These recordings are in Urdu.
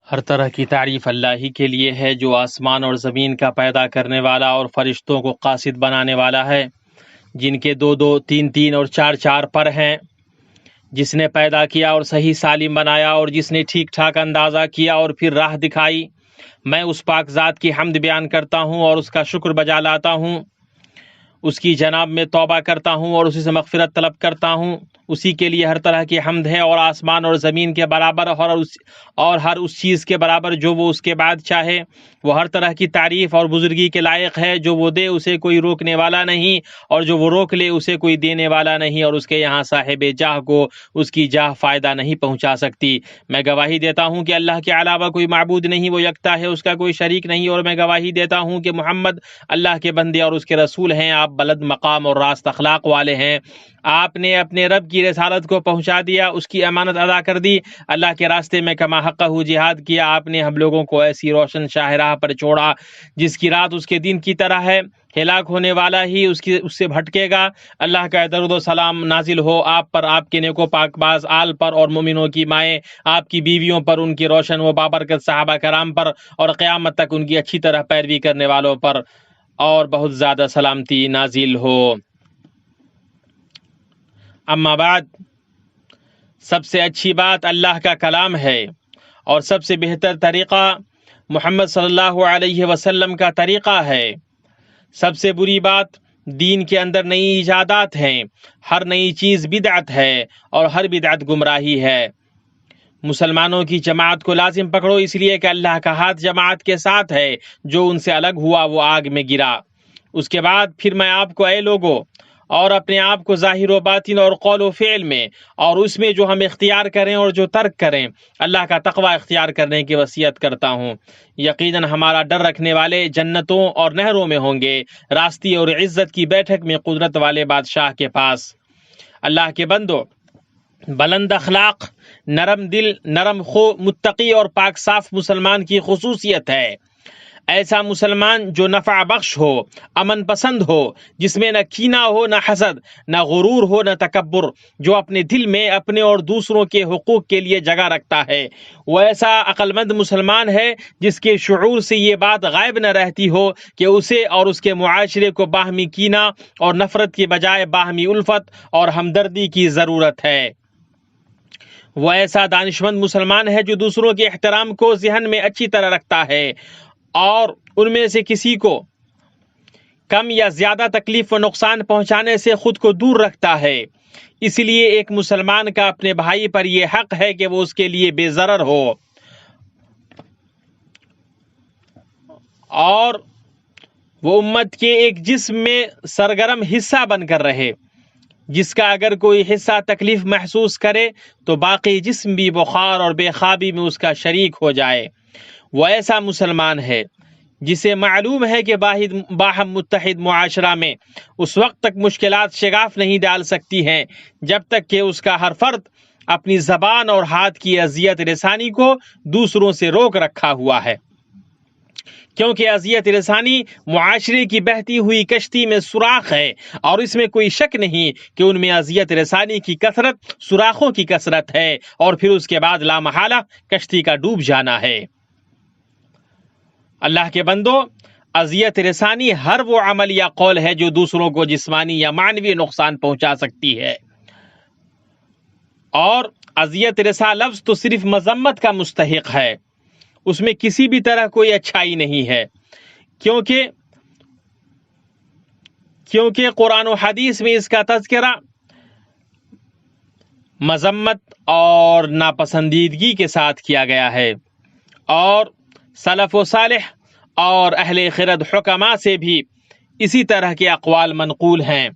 ہر طرح کی تعریف اللہ ہی کے لیے ہے جو آسمان اور زمین کا پیدا کرنے والا اور فرشتوں کو قاصد بنانے والا ہے، جن کے دو دو تین تین اور چار چار پر ہیں، جس نے پیدا کیا اور صحیح سالم بنایا اور جس نے ٹھیک ٹھاک اندازہ کیا اور پھر راہ دکھائی۔ میں اس پاک ذات کی حمد بیان کرتا ہوں اور اس کا شکر بجا لاتا ہوں، اس کی جناب میں توبہ کرتا ہوں اور اسی سے مغفرت طلب کرتا ہوں۔ اسی کے لیے ہر طرح کی حمد ہے، اور آسمان اور زمین کے برابر اور ہر اس چیز کے برابر جو وہ اس کے بعد چاہے۔ وہ ہر طرح کی تعریف اور بزرگی کے لائق ہے، جو وہ دے اسے کوئی روکنے والا نہیں، اور جو وہ روک لے اسے کوئی دینے والا نہیں، اور اس کے یہاں صاحب جاہ کو اس کی جاہ فائدہ نہیں پہنچا سکتی۔ میں گواہی دیتا ہوں کہ اللہ کے علاوہ کوئی معبود نہیں، وہ یکتا ہے، اس کا کوئی شریک نہیں، اور میں گواہی دیتا ہوں کہ محمد اللہ کے بندے اور اس کے رسول ہیں۔ آپ بلند مقام اور راست اخلاق والے ہیں۔ آپ نے اپنے رب کی رسالت کو پہنچا دیا، اس کی امانت ادا کر دی، اللہ کے راستے میں کما حقہ جہاد کیا۔ آپ نے ہم لوگوں کو ایسی روشن شاہراہ پر چھوڑا جس کی رات اس کے دن کی طرح ہے، ہلاک ہونے والا ہی اس سے بھٹکے گا۔ اللہ کا درود و سلام نازل ہو آپ پر، آپ کے نیک و پاک باز آل پر، اور مومنوں کی مائیں آپ کی بیویوں پر، ان کی روشن و بابرکت صحابہ کرام پر، اور قیامت تک ان کی اچھی طرح پیروی کرنے والوں پر اور بہت زیادہ سلامتی نازل ہو۔ اما بعد، سب سے اچھی بات اللہ کا کلام ہے، اور سب سے بہتر طریقہ محمد صلی اللہ علیہ وسلم کا طریقہ ہے۔ سب سے بری بات دین کے اندر نئی ایجادات ہیں، ہر نئی چیز بدعت ہے، اور ہر بدعت گمراہی ہے۔ مسلمانوں کی جماعت کو لازم پکڑو، اس لیے کہ اللہ کا ہاتھ جماعت کے ساتھ ہے، جو ان سے الگ ہوا وہ آگ میں گرا۔ اس کے بعد پھر میں آپ کو اے لوگو، اور اپنے آپ کو ظاہر و باطن اور قول و فعل میں اور اس میں جو ہم اختیار کریں اور جو ترک کریں، اللہ کا تقوی اختیار کرنے کی وصیت کرتا ہوں۔ یقیناً ہمارا ڈر رکھنے والے جنتوں اور نہروں میں ہوں گے، راستی اور عزت کی بیٹھک میں قدرت والے بادشاہ کے پاس۔ اللہ کے بندو، بلند اخلاق، نرم دل، نرم خو، متقی اور پاک صاف مسلمان کی خصوصیت ہے۔ ایسا مسلمان جو نفع بخش ہو، امن پسند ہو، جس میں نہ کینہ ہو، نہ حسد، نہ غرور ہو، نہ تکبر، جو اپنے دل میں اپنے اور دوسروں کے حقوق کے لیے جگہ رکھتا ہے۔ وہ ایسا عقل مند مسلمان ہے جس کے شعور سے یہ بات غائب نہ رہتی ہو کہ اسے اور اس کے معاشرے کو باہمی کینہ اور نفرت کے بجائے باہمی الفت اور ہمدردی کی ضرورت ہے۔ وہ ایسا دانشمند مسلمان ہے جو دوسروں کے احترام کو ذہن میں اچھی طرح رکھتا ہے، اور ان میں سے کسی کو کم یا زیادہ تکلیف و نقصان پہنچانے سے خود کو دور رکھتا ہے۔ اس لیے ایک مسلمان کا اپنے بھائی پر یہ حق ہے کہ وہ اس کے لیے بے ضرر ہو، اور وہ امت کے ایک جسم میں سرگرم حصہ بن کر رہے، جس کا اگر کوئی حصہ تکلیف محسوس کرے تو باقی جسم بھی بخار اور بے خوابی میں اس کا شریک ہو جائے۔ وہ ایسا مسلمان ہے جسے معلوم ہے کہ باہم متحد معاشرہ میں اس وقت تک مشکلات شگاف نہیں ڈال سکتی ہیں جب تک کہ اس کا ہر فرد اپنی زبان اور ہاتھ کی اذیت رسانی کو دوسروں سے روک رکھا ہوا ہے، کیونکہ اذیت رسانی معاشرے کی بہتی ہوئی کشتی میں سوراخ ہے، اور اس میں کوئی شک نہیں کہ ان میں اذیت رسانی کی کثرت سوراخوں کی کثرت ہے، اور پھر اس کے بعد لا محالہ کشتی کا ڈوب جانا ہے۔ اللہ کے بندو، اذیت رسانی ہر وہ عمل یا قول ہے جو دوسروں کو جسمانی یا معنوی نقصان پہنچا سکتی ہے، اور اذیت رسا لفظ تو صرف مذمت کا مستحق ہے، اس میں کسی بھی طرح کوئی اچھائی نہیں ہے، کیونکہ قرآن و حدیث میں اس کا تذکرہ مذمت اور ناپسندیدگی کے ساتھ کیا گیا ہے، اور سلف و صالح اور اہل خرد حکماء سے بھی اسی طرح کے اقوال منقول ہیں۔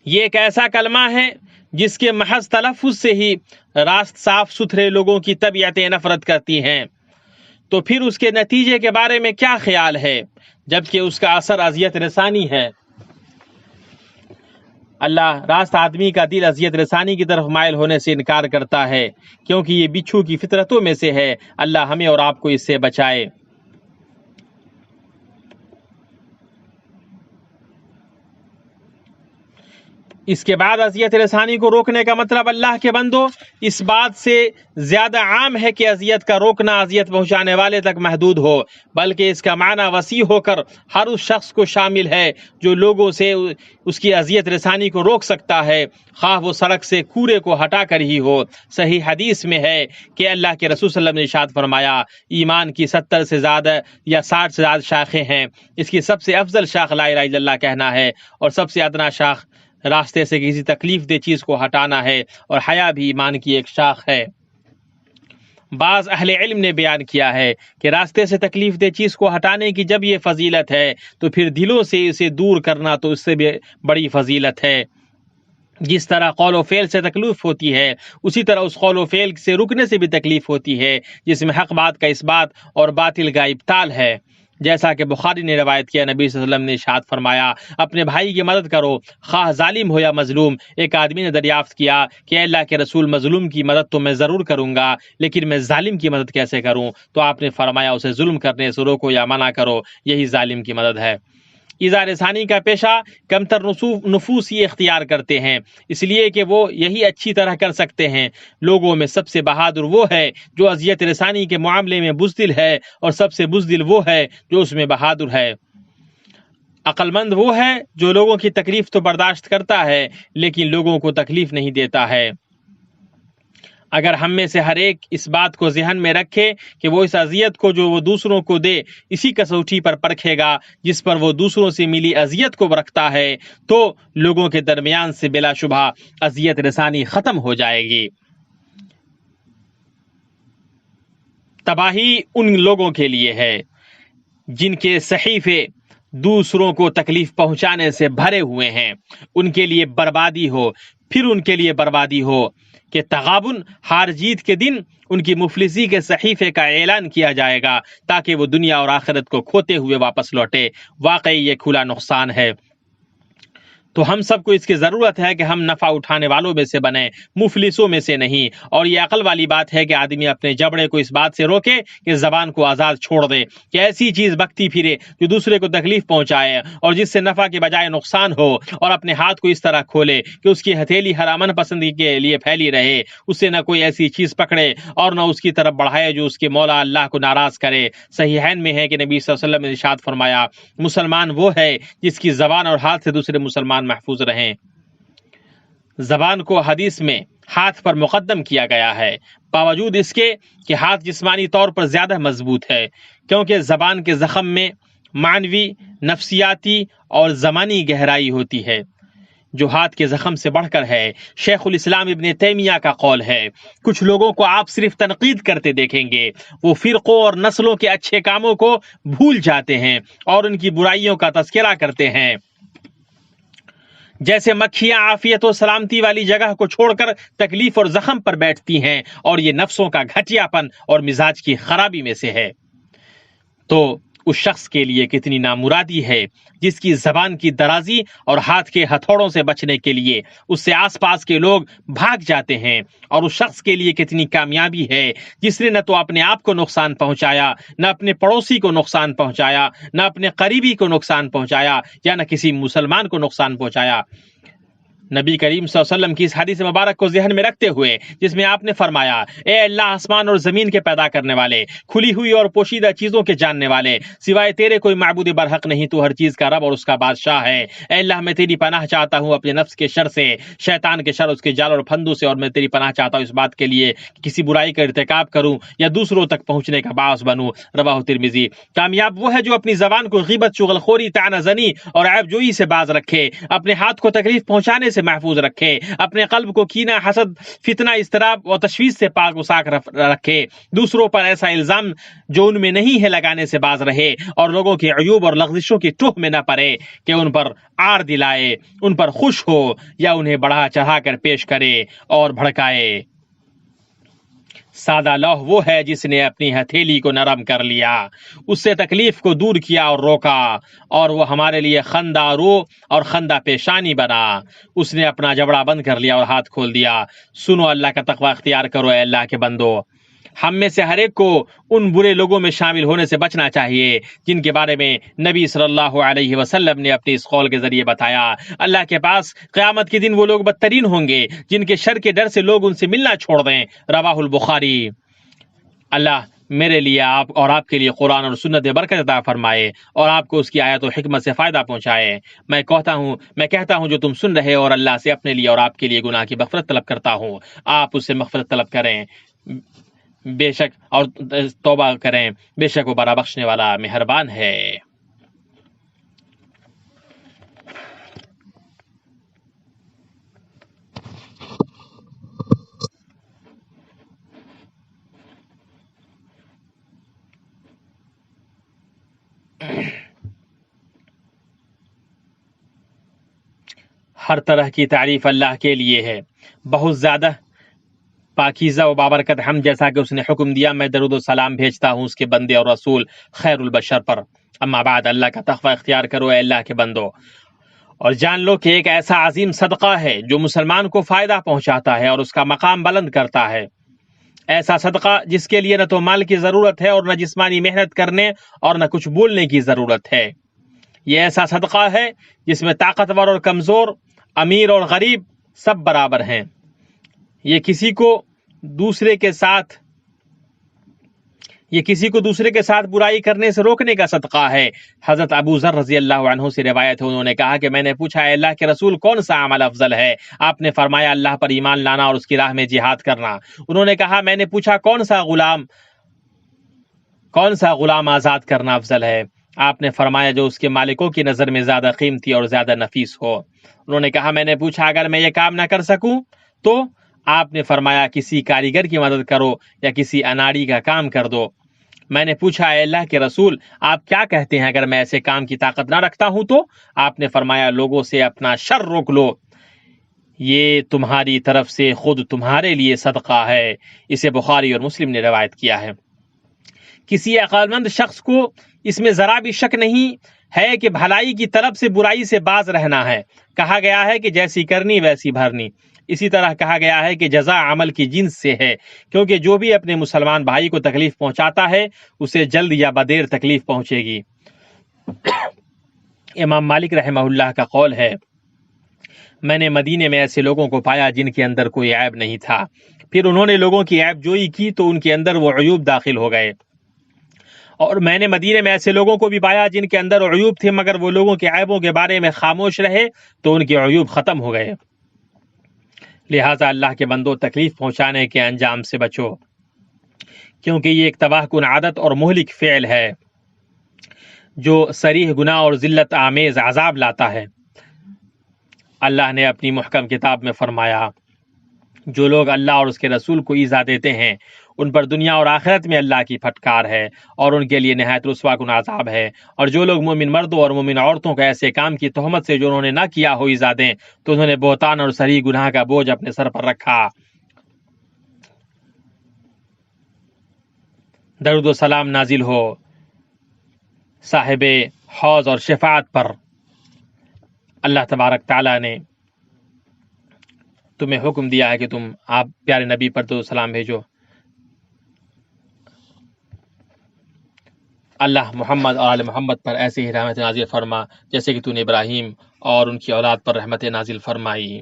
یہ ایک ایسا کلمہ ہے جس کے محض تلفظ سے ہی راست صاف ستھرے لوگوں کی طبیعتیں نفرت کرتی ہیں، تو پھر اس کے نتیجے کے بارے میں کیا خیال ہے جبکہ اس کا اثر اذیت رسانی ہے۔ اللہ راست آدمی کا دل اذیت رسانی کی طرف مائل ہونے سے انکار کرتا ہے، کیونکہ یہ بچھو کی فطرتوں میں سے ہے۔ اللہ ہمیں اور آپ کو اس سے بچائے۔ اس کے بعد اذیت رسانی کو روکنے کا مطلب اللہ کے بندو اس بات سے زیادہ عام ہے کہ اذیت کا روکنا اذیت پہنچانے والے تک محدود ہو، بلکہ اس کا معنی وسیع ہو کر ہر اس شخص کو شامل ہے جو لوگوں سے اس کی اذیت رسانی کو روک سکتا ہے، خواہ وہ سڑک سے کوڑے کو ہٹا کر ہی ہو۔ صحیح حدیث میں ہے کہ اللہ کے رسول صلی اللہ علیہ وسلم نے ارشاد فرمایا، ایمان کی 70 سے زیادہ یا 60 سے زیادہ شاخیں ہیں، اس کی سب سے افضل شاخ لا الہ الا اللہ کہنا ہے، اور سب سے ادنا شاخ راستے سے کسی تکلیف دہ چیز کو ہٹانا ہے، اور حیا بھی ایمان کی ایک شاخ ہے۔ بعض اہل علم نے بیان کیا ہے کہ راستے سے تکلیف دہ چیز کو ہٹانے کی جب یہ فضیلت ہے تو پھر دلوں سے اسے دور کرنا تو اس سے بھی بڑی فضیلت ہے۔ جس طرح قول و فعل سے تکلیف ہوتی ہے، اسی طرح اس قول و فعل سے رکنے سے بھی تکلیف ہوتی ہے جس میں حق بات کا اثبات اور باطل کا ابطال ہے۔ جیسا کہ بخاری نے روایت کیا، نبی صلی اللہ علیہ وسلم نے ارشاد فرمایا، اپنے بھائی کی مدد کرو، خواہ ظالم ہو یا مظلوم۔ ایک آدمی نے دریافت کیا کہ اللہ کے رسول، مظلوم کی مدد تو میں ضرور کروں گا، لیکن میں ظالم کی مدد کیسے کروں؟ تو آپ نے فرمایا، اسے ظلم کرنے سے روکو یا منع کرو، یہی ظالم کی مدد ہے۔ ایذا رسانی کا پیشہ کمتر نفوس یہ اختیار کرتے ہیں، اس لیے کہ وہ یہی اچھی طرح کر سکتے ہیں۔ لوگوں میں سب سے بہادر وہ ہے جو اذیت رسانی کے معاملے میں بزدل ہے، اور سب سے بزدل وہ ہے جو اس میں بہادر ہے۔ عقل مند وہ ہے جو لوگوں کی تکلیف تو برداشت کرتا ہے لیکن لوگوں کو تکلیف نہیں دیتا ہے۔ اگر ہم میں سے ہر ایک اس بات کو ذہن میں رکھے کہ وہ اس اذیت کو جو وہ دوسروں کو دے اسی کسوٹی پر پرکھے گا جس پر وہ دوسروں سے ملی اذیت کو رکھتا ہے، تو لوگوں کے درمیان سے بلا شبہ اذیت رسانی ختم ہو جائے گی۔ تباہی ان لوگوں کے لیے ہے جن کے صحیفے دوسروں کو تکلیف پہنچانے سے بھرے ہوئے ہیں، ان کے لیے بربادی ہو، پھر ان کے لیے بربادی ہو کہ تغابن ہار جیت کے دن ان کی مفلسی کے صحیفے کا اعلان کیا جائے گا تاکہ وہ دنیا اور آخرت کو کھوتے ہوئے واپس لوٹے۔ واقعی یہ کھلا نقصان ہے۔ تو ہم سب کو اس کی ضرورت ہے کہ ہم نفع اٹھانے والوں میں سے بنیں، مفلسوں میں سے نہیں۔ اور یہ عقل والی بات ہے کہ آدمی اپنے جبڑے کو اس بات سے روکے کہ زبان کو آزاد چھوڑ دے، کہ ایسی چیز بکتی پھرے جو دوسرے کو تکلیف پہنچائے اور جس سے نفع کے بجائے نقصان ہو، اور اپنے ہاتھ کو اس طرح کھولے کہ اس کی ہتھیلی ہر امن پسندی کے لیے پھیلی رہے، اس سے نہ کوئی ایسی چیز پکڑے اور نہ اس کی طرف بڑھائے جو اس کے مولا اللہ کو ناراض کرے۔ صحیحین میں ہے کہ نبی صلی اللہ علیہ وسلم نے ارشاد فرمایا، مسلمان وہ ہے جس کی زبان اور ہاتھ سے دوسرے مسلمان محفوظ رہیں۔ زبان کو حدیث میں ہاتھ پر مقدم کیا گیا ہے، باوجود اس کے کہ ہاتھ جسمانی طور پر زیادہ مضبوط ہے، کیونکہ زبان کے زخم میں معنوی، نفسیاتی اور زمانی گہرائی ہوتی ہے جو ہاتھ کے زخم سے بڑھ کر ہے۔ شیخ الاسلام ابن تیمیہ کا قول ہے، کچھ لوگوں کو آپ صرف تنقید کرتے دیکھیں گے، وہ فرقوں اور نسلوں کے اچھے کاموں کو بھول جاتے ہیں اور ان کی برائیوں کا تذکرہ کرتے ہیں، جیسے مکھیاں عافیت و سلامتی والی جگہ کو چھوڑ کر تکلیف اور زخم پر بیٹھتی ہیں، اور یہ نفسوں کا گھٹیا پن اور مزاج کی خرابی میں سے ہے۔ تو اس شخص کے لیے کتنی نامرادی ہے جس کی زبان کی درازی اور ہاتھ کے ہتھوڑوں سے بچنے کے لیے اس سے آس پاس کے لوگ بھاگ جاتے ہیں، اور اس شخص کے لیے کتنی کامیابی ہے جس نے نہ تو اپنے آپ کو نقصان پہنچایا، نہ اپنے پڑوسی کو نقصان پہنچایا، نہ اپنے قریبی کو نقصان پہنچایا، یا نہ کسی مسلمان کو نقصان پہنچایا۔ نبی کریم صلی اللہ علیہ وسلم کی اس حدیث مبارک کو ذہن میں رکھتے ہوئے جس میں آپ نے فرمایا، اے اللہ آسمان اور زمین کے پیدا کرنے والے، کھلی ہوئی اور پوشیدہ چیزوں کے جاننے والے، سوائے تیرے کوئی معبود برحق نہیں، تو ہر چیز کا رب اور اس کا بادشاہ ہے۔ اے اللہ میں تیری پناہ چاہتا ہوں اپنے نفس کے شر سے، شیطان کے شر، اس کے جال اور پھندوں سے، اور میں تیری پناہ چاہتا ہوں اس بات کے لیے کہ کسی برائی کا ارتکاب کروں یا دوسروں تک پہنچنے کا باعث بنوں۔ رواہ ترمذی۔ کامیاب وہ ہے جو اپنی زبان کو غیبت، چغل خوری، طعنہ زنی اور عیب جوئی سے باز رکھے، اپنے ہاتھ کو تکلیف پہنچانے سے محفوظ رکھے، اپنے قلب کو کینہ، حسد، فتنہ، اضطراب اور تشویش سے پاک و صاف رکھے، دوسروں پر ایسا الزام جو ان میں نہیں ہے لگانے سے باز رہے، اور لوگوں کے عیوب اور لغزشوں کی ٹوہ میں نہ پڑے کہ ان پر آر دلائے، ان پر خوش ہو یا انہیں بڑھا چڑھا کر پیش کرے اور بھڑکائے۔ سادہ لوح وہ ہے جس نے اپنی ہتھیلی کو نرم کر لیا، اس سے تکلیف کو دور کیا اور روکا، اور وہ ہمارے لیے خندہ رو اور خندہ پیشانی بنا۔ اس نے اپنا جبڑا بند کر لیا اور ہاتھ کھول دیا۔ سنو، اللہ کا تقوی اختیار کرو اے اللہ کے بندو۔ ہم میں سے ہر ایک کو ان برے لوگوں میں شامل ہونے سے بچنا چاہیے جن کے بارے میں نبی صلی اللہ علیہ وسلم نے اپنے اس قول کے ذریعے بتایا۔ اللہ کے پاس قیامت کے دن وہ لوگ بدترین ہوں گے جن کے شر کے ڈر سے لوگ ان سے ملنا چھوڑ دیں۔ رواہ البخاری۔ اللہ میرے لیے آپ اور آپ کے لیے قرآن اور سنت برکت عطا فرمائے اور آپ کو اس کی آیت و حکمت سے فائدہ پہنچائے۔ میں کہتا ہوں جو تم سن رہے ہو اور اللہ سے اپنے لیے اور آپ کے لیے گناہ کی مغفرت طلب کرتا ہوں، آپ اس سے مغفرت طلب کریں بے شک اور توبہ کریں، بے شک وہ بڑا بخشنے والا مہربان ہے۔ ہر طرح کی تعریف اللہ کے لیے ہے، بہت زیادہ پاکیزہ و بابرکت ہم جیسا کہ اس نے حکم دیا میں درود و سلام بھیجتا ہوں اس کے بندے اور رسول خیر البشر پر۔ اما بعد، اللہ کا تقوی اختیار کرو اے اللہ کے بندو، اور جان لو کہ ایک ایسا عظیم صدقہ ہے جو مسلمان کو فائدہ پہنچاتا ہے اور اس کا مقام بلند کرتا ہے۔ ایسا صدقہ جس کے لیے نہ تو مال کی ضرورت ہے اور نہ جسمانی محنت کرنے اور نہ کچھ بولنے کی ضرورت ہے۔ یہ ایسا صدقہ ہے جس میں طاقتور اور کمزور، امیر اور غریب سب برابر ہیں۔ یہ کسی کو دوسرے کے ساتھ برائی کرنے سے روکنے کا صدقہ ہے۔ حضرت ابو ذر رضی اللہ عنہ سے روایت ہے، انہوں نے کہا کہ میں نے پوچھا اے اللہ کے رسول کون سا عمل افضل ہے؟ آپ نے فرمایا اللہ پر ایمان لانا اور اس کی راہ میں جہاد کرنا۔ انہوں نے کہا میں نے پوچھا کون سا غلام آزاد کرنا افضل ہے؟ آپ نے فرمایا جو اس کے مالکوں کی نظر میں زیادہ قیمتی اور زیادہ نفیس ہو۔ انہوں نے کہا میں نے پوچھا اگر میں یہ کام نہ کر سکوں تو؟ آپ نے فرمایا کسی کاریگر کی مدد کرو یا کسی اناڑی کا کام کر دو۔ میں نے پوچھا اے اللہ کے رسول آپ کیا کہتے ہیں اگر میں ایسے کام کی طاقت نہ رکھتا ہوں تو؟ آپ نے فرمایا لوگوں سے اپنا شر روک لو، یہ تمہاری طرف سے خود تمہارے لیے صدقہ ہے۔ اسے بخاری اور مسلم نے روایت کیا ہے۔ کسی عقل مند شخص کو اس میں ذرا بھی شک نہیں ہے کہ بھلائی کی طلب سے برائی سے باز رہنا ہے۔ کہا گیا ہے کہ جیسی کرنی ویسی بھرنی۔ اسی طرح کہا گیا ہے کہ جزا عمل کی جنس سے ہے، کیونکہ جو بھی اپنے مسلمان بھائی کو تکلیف پہنچاتا ہے اسے جلد یا بدیر تکلیف پہنچے گی۔ امام مالک رحمہ اللہ کا قول ہے میں نے مدینے میں ایسے لوگوں کو پایا جن کے اندر کوئی عیب نہیں تھا، پھر انہوں نے لوگوں کی عیب جوئی کی تو ان کے اندر وہ عیوب داخل ہو گئے، اور میں نے مدینے میں ایسے لوگوں کو بھی پایا جن کے اندر عیوب تھے مگر وہ لوگوں کے عیبوں کے بارے میں خاموش رہے تو ان کے عیوب ختم ہو گئے۔ لہٰذا اللہ کے بندوں تکلیف پہنچانے کے انجام سے بچو، کیونکہ یہ ایک تباہ کن عادت اور مہلک فعل ہے جو صریح گناہ اور ذلت آمیز عذاب لاتا ہے۔ اللہ نے اپنی محکم کتاب میں فرمایا جو لوگ اللہ اور اس کے رسول کو ایذا دیتے ہیں ان پر دنیا اور آخرت میں اللہ کی پھٹکار ہے اور ان کے لیے نہایت رسوا کن عذاب ہے، اور جو لوگ مومن مردوں اور مومن عورتوں کو ایسے کام کی تہمت سے جو انہوں نے نہ کیا ہو ایذا دیں تو انہوں نے بہتان اور صریح گناہ کا بوجھ اپنے سر پر رکھا۔ درود و سلام نازل ہو صاحب حوض اور شفاعت پر۔ اللہ تبارک تعالیٰ نے تمہیں حکم دیا ہے کہ تم آپ پیارے نبی پر درود و سلام بھیجو۔ اللہ محمد اور آل محمد پر ایسے ہی رحمت نازل فرما جیسے کہ تو نے ابراہیم اور ان کی اولاد پر رحمت نازل فرمائی۔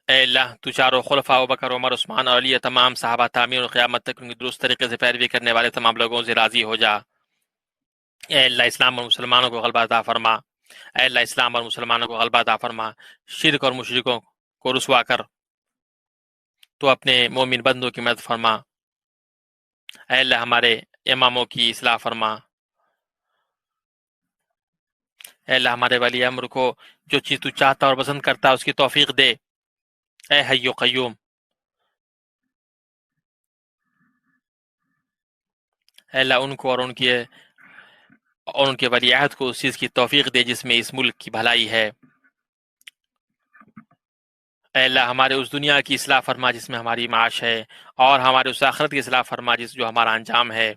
اے اللہ تو چاروں خلفاء ابوبکر عمر عثمان اور علی تمام صحابہ تابعین اور قیامت تک ان کی درست طریقے سے پیروی کرنے والے تمام لوگوں سے راضی ہو جا۔ اے اللہ اسلام اور مسلمانوں کو غلبہ عطا فرما۔ اے اللہ اسلام اور مسلمانوں کو غلبہ عطا فرما، شرک اور مشرکوں کو رسوا کر تو اپنے مومن بندوں کی مدد فرما۔ اے اللہ ہمارے اماموں کی اصلاح فرما۔ اے اللہ ہمارے ولی امر کو جو چیز تو چاہتا اور پسند کرتا ہے اس کی توفیق دے۔ اے حی و قیوم، اے اللہ ان کو اور ان کے ولی عہد کو اس چیز کی توفیق دے جس میں اس ملک کی بھلائی ہے۔ اے اللہ ہمارے اس دنیا کی اصلاح فرما جس میں ہماری معاش ہے، اور ہمارے اس آخرت کی اصلاح فرما جس جو ہمارا انجام ہے۔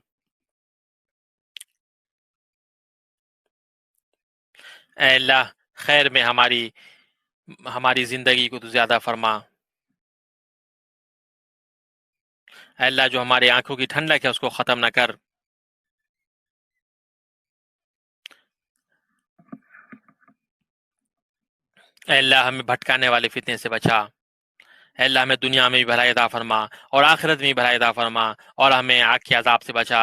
اے اللہ خیر میں ہماری زندگی کو تو زیادہ فرما۔ اے اللہ جو ہماری آنکھوں کی ٹھنڈک ہے اس کو ختم نہ کر۔ اے اللہ ہمیں بھٹکانے والے فتنے سے بچا۔ اے اللہ ہمیں دنیا میں بھی بھلائی عطا فرما اور آخرت میں بھی بھلائی عطا فرما، اور ہمیں آگ کے عذاب سے بچا۔